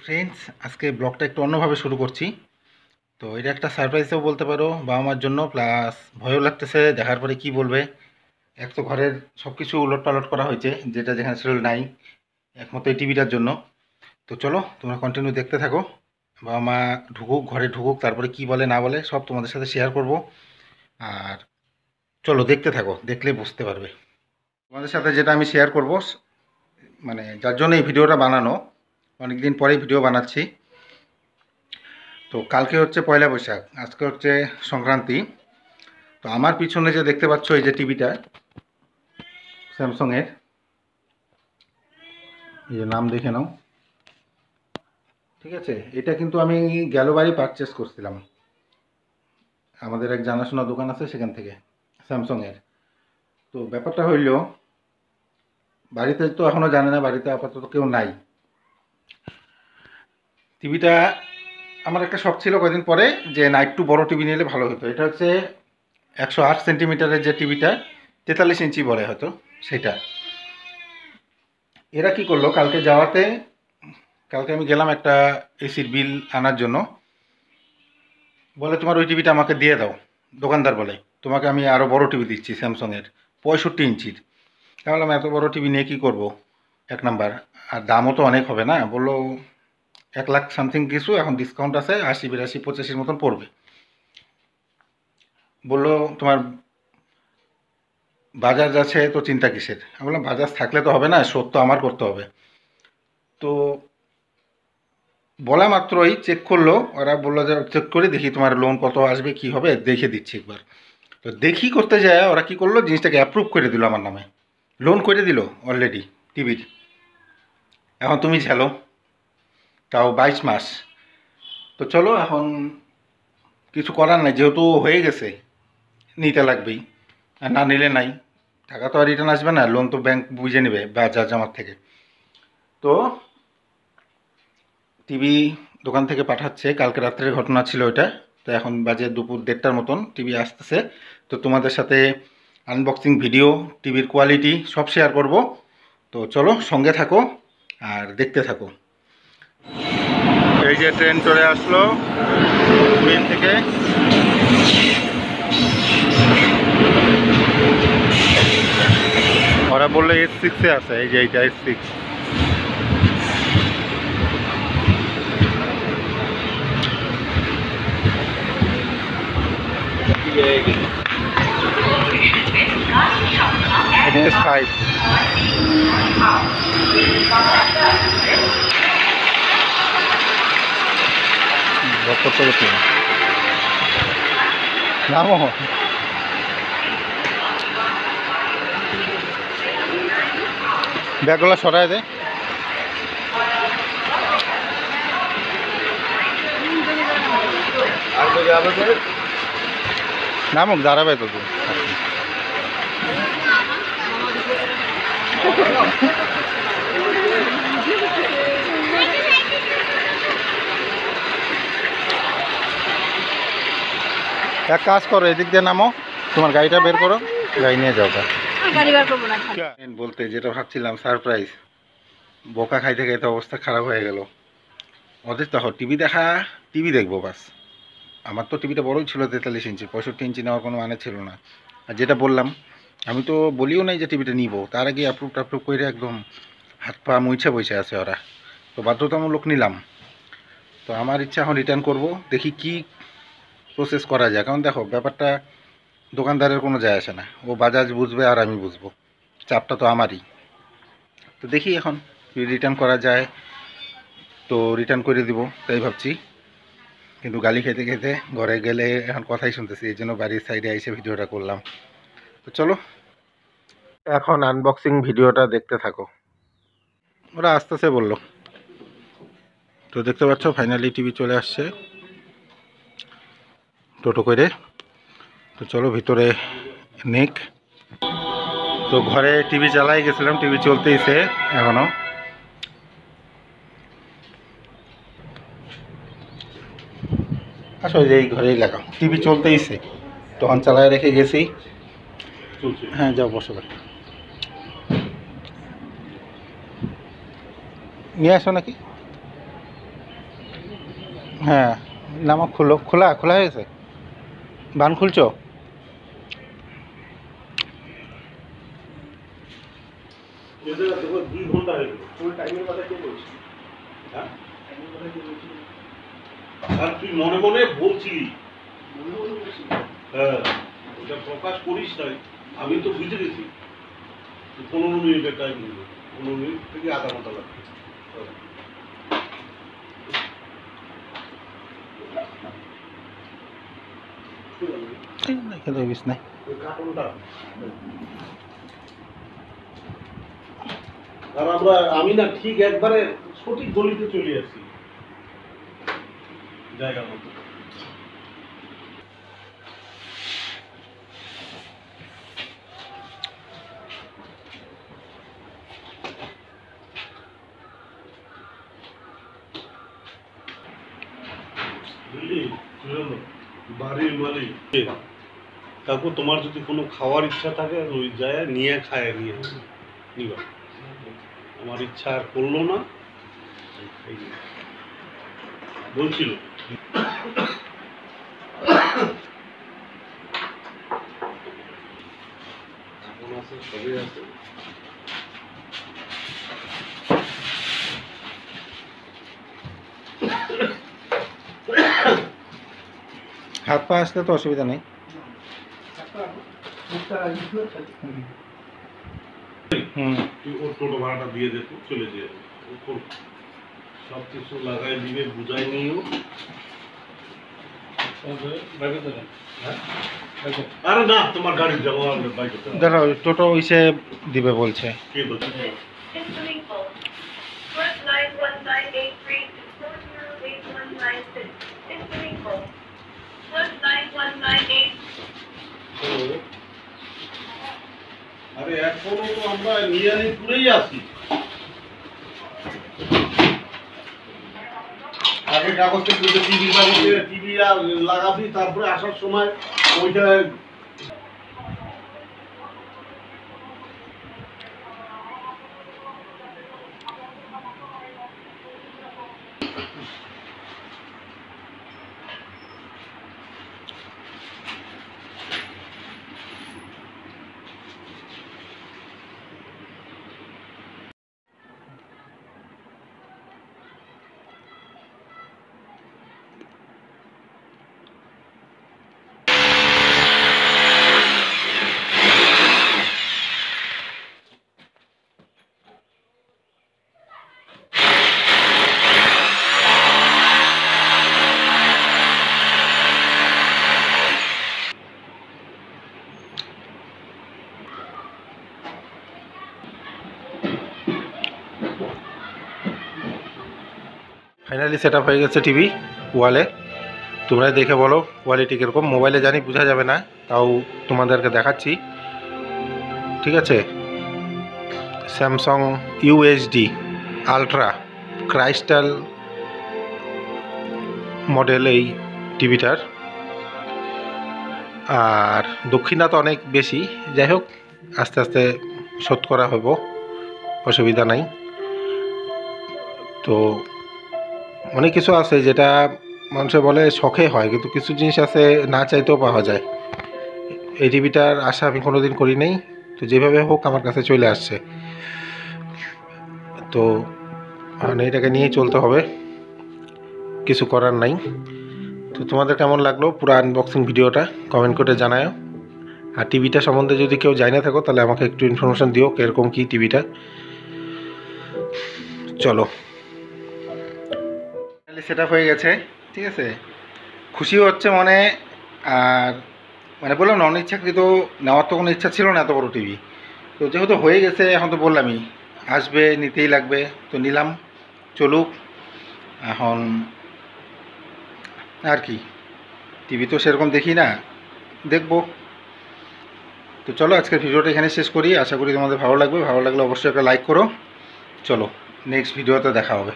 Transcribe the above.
Friends, আজকে ব্লগটা একটু অন্যভাবে শুরু করছি। তো এটা একটা সারপ্রাইজও বলতে পারো বাবা মার জন্য, প্লাস ভয়ও লাগতেছে দেখার পরে কি বলবে। এক তো ঘরের সব কিছু উলট পালট করা হয়েছে, যেটা যেখানে ছিল নাই, একমাত্র এই টিভিটার জন্য। তো চলো তোমরা কন্টিনিউ দেখতে থাকো। বাবা মা ঢুকুক, ঘরে ঢুকুক, তারপরে কি বলে না বলে সব তোমাদের সাথে শেয়ার করব। আর চলো দেখতে থাকো, দেখলে বুঝতে পারবে। তোমাদের সাথে যেটা আমি শেয়ার করব, মানে যার জন্য এই ভিডিওটা বানানো, অনেক দিন পরেই ভিডিও বানাচ্ছি। তো কালকে হচ্ছে পয়লা বৈশাখ, আজকে হচ্ছে সংক্রান্তি। তো আমার পিছনে যে দেখতে পাচ্ছ এই যে টিভিটা, স্যামসংয়ের, এই যে নাম দেখে নাও, ঠিক আছে। এটা কিন্তু আমি গেলবারই পারচেস করছিলাম, আমাদের এক জানাশোনা দোকান আছে সেখান থেকে, স্যামসংয়ের। তো ব্যাপারটা হইল, বাড়িতে তো এখনও জানে না, বাড়িতে আপাতত কেউ নাই। টিভিটা আমার একটা শখ ছিল কদিন পরে, যে না একটু বড় টিভি নিলে ভালো হতো। এটা হচ্ছে 108 সেন্টিমিটারের যে টিভিটা, 43 ইঞ্চি বলে হয়তো সেটা। এরা কি করলো, কালকে আমি গেলাম একটা এসির বিল আনার জন্য। বলে তোমার ওই টিভিটা আমাকে দিয়ে দাও, দোকানদার বলে তোমাকে আমি আরও বড় টিভি দিচ্ছি স্যামসংয়ের 65 ইঞ্চির। আমি বললাম এত বড় টিভি নিয়ে কী করবো, এক নাম্বার, আর দামও তো অনেক হবে না। বললো 1 লাখ সামথিং কিছু, এখন ডিসকাউন্ট আছে 80 82 85 মতন পড়বে। বললো তোমার বাজাজ আছে, তো চিন্তা কিসের। আমি বললাম বাজাজ থাকলে তো হবে না, শোধ তো আমার করতে হবে। তো বলা মাত্রই চেক করলো, ওরা বললো যে চেক করে দেখি তোমার লোন কত আসবে কি হবে দেখে দিচ্ছি একবার। তো দেখি করতে যায় ওরা কি করলো, জিনিসটাকে অ্যাপ্রুভ করে দিল আমার নামে, লোন করে দিল অলরেডি টিভির। এখন তুমি ঝেলো, তাও 22 মাস। তো চলো এখন কিছু করার নাই, যেহেতু হয়ে গেছে নিতে লাগবেই, আর না নিলে নাই, টাকা তো আর রিটার্ন আসবে না, লোন তো ব্যাংক বুঝে নেবে বাজাজ আমার থেকে। তো টিভি দোকান থেকে পাঠাচ্ছে, কালকে রাত্রের ঘটনা ছিল ওইটা। তো এখন বাজে দুপুর 1:30টার মতন, টিভি আসতেছে। তো তোমাদের সাথে আনবক্সিং ভিডিও, টিভির কোয়ালিটি সব শেয়ার করব। তো চলো সঙ্গে থাকো আর দেখতে থাকো। এই যে ট্রেন চলে আসলো ট্রেন থেকে, ওরা বললো S6-এ আছে, এই যে এইটা S6। S5 নামো, ব্যাগগুলো সরাই দে। নামুক, দাঁড়াবে তো তুই। এক কাজ করো, এদিক দিয়ে নামো, তোমার গাড়িটা বের করো, গাড়ি নিয়ে যাও। বলতে যেটা ভাবছিলাম সারপ্রাইজ, বোকা খাইতে খাইতে অবস্থা খারাপ হয়ে গেল। ওদের দেখো টিভি দেখা, টিভি দেখবো বাস। আমার তো টিভিটা বড়ই ছিল 43 ইঞ্চি, 65 ইঞ্চি নেওয়ার কোনো মানে ছিল না। আর যেটা বললাম, আমি তো বলিও নাই যে টিভিটা নিব, তার আগে অ্যাপ্রুভ করে একদম হাত পা মুইছে বসে আছে ওরা। তো বাধ্যতামূলক নিলাম। তো আমার ইচ্ছা এখন রিটার্ন করব, দেখি কি প্রসেস করা যায়। কারণ দেখো ব্যাপারটা দোকানদারের কোনো যায় আসে না, ও বাজাজ বুঝবে আর আমি বুঝবো, চাপটা তো আমারই। তো দেখি এখন রিটার্ন করা যায়, তো রিটার্ন করে দিব তাই ভাবছি। কিন্তু গালি খেতে খেতে ঘরে গেলে এখন কথাই শুনতেছি, এই জন্য বাড়ির সাইডে এসে ভিডিওটা করলাম। তো চলো এখন আনবক্সিং ভিডিওটা দেখতে থাকো। ওরা আসতেছে বললো। তো দেখতে পাচ্ছ ফাইনালি টিভি চলে আসছে টোটো করে। তো চলো ভিতরে নেক। তো ঘরে টিভি চালাই গেছিলাম, টিভি চলতেইছে এখনো। আসলে এই ঘরেই লাগাও, টিভি চলতেইছে, তখন চালায় রেখে গেছি। হ্যাঁ যাও বসো, নিয়ে আসো নাকি। হ্যাঁ নামো, খোলো, খোলা খোলা হয়ে গেছে, বান খুলছো? আর তুই মনে মনে বলছিলি, হ্যাঁ এটা প্রকাশ করিস নাই, আমি তো বুঝে গেছি 15 মিনিটের টাইম নিল, 15 মিনিট থেকে আধা ঘন্টা লাগবে। খেতে হইস নাই। কার্টুনটা আর আমি না ঠিক একবারে সঠিক গলিতে চলে আসি জায়গা মতো। বুঝলি, বাড়ির মালিক তারপর তোমার যদি কোনো খাওয়ার ইচ্ছা থাকে ওই যায় নিয়ে খায়, নিয়ে নিবা। আমার ইচ্ছা আর করলো না, বলছিল এখন আছে, সবই আছে। হাত পা আসলে তো অসুবিধা নেই। তুই ওর টোটো ভাড়াটা দিয়ে দে, তো চলে যেয়ে সব কিছু লাগাই দিবে, বুঝাই নিও। আরে না, তোমার গাড়ির যাবো, বাইকে দাঁড়াও, টোটো ইসে দিবে বলছে। কে বলছে? আরে এখনো তো আমরা নিয়ালিপুরেই আছি। আগে কাগজটা তুলে টিভি বাড়িতে টিভি লাগাবি, তারপরে আসার সময় ওইটা ফাইনালি সেট আপ হয়ে গেছে টিভি ওয়ালে। তোমরা দেখে বলো কোয়ালিটি কীরকম। মোবাইলে জানি বোঝা যাবে না, তাও তোমাদেরকে দেখাচ্ছি, ঠিক আছে। স্যামসাং ইউএসডি আলট্রা ক্রাইস্টাল মডেল এই টিভিটার। আর দক্ষিণা তো অনেক বেশি, যাই হোক আস্তে আস্তে শোধ করা হবো, অসুবিধা নাই। তো অনেক কিছু আছে যেটা মানুষে বলে শখে হয়, কিন্তু কিছু জিনিস আছে না চাইতেও পাওয়া যায়। এই টিভিটার আশা আমি কোনো দিন করি নাই, তো যেভাবে হোক আমার কাছে চলে আসছে, তো মানে এটাকে নিয়েই চলতে হবে, কিছু করার নাই। তো তোমাদের কেমন লাগলো পুরো আনবক্সিং ভিডিওটা কমেন্ট করে জানাও। আর টিভিটা সম্বন্ধে যদি কেউ জানে থাকো তাহলে আমাকে একটু ইনফরমেশান দিও কীরকম কী টিভিটা। চলো, সেট আপ হয়ে গেছে, ঠিক আছে। খুশিও হচ্ছে মনে, আর মানে বললাম না অনিচ্ছাকৃত নেওয়ার তো কোনো ইচ্ছা ছিল না এত বড় টিভি, তো যেহেতু হয়ে গেছে এখন তো বললামই আসবে, নিতেই লাগবে, তো নিলাম, চলুক এখন। আর কি, টিভি তো সেরকম দেখি না, দেখবো। তো চলো আজকের ভিডিওটা এখানে শেষ করি, আশা করি তোমাদের ভালো লাগবে। ভালো লাগলে অবশ্যই একটা লাইক করো। চলো নেক্সট ভিডিওতে দেখা হবে।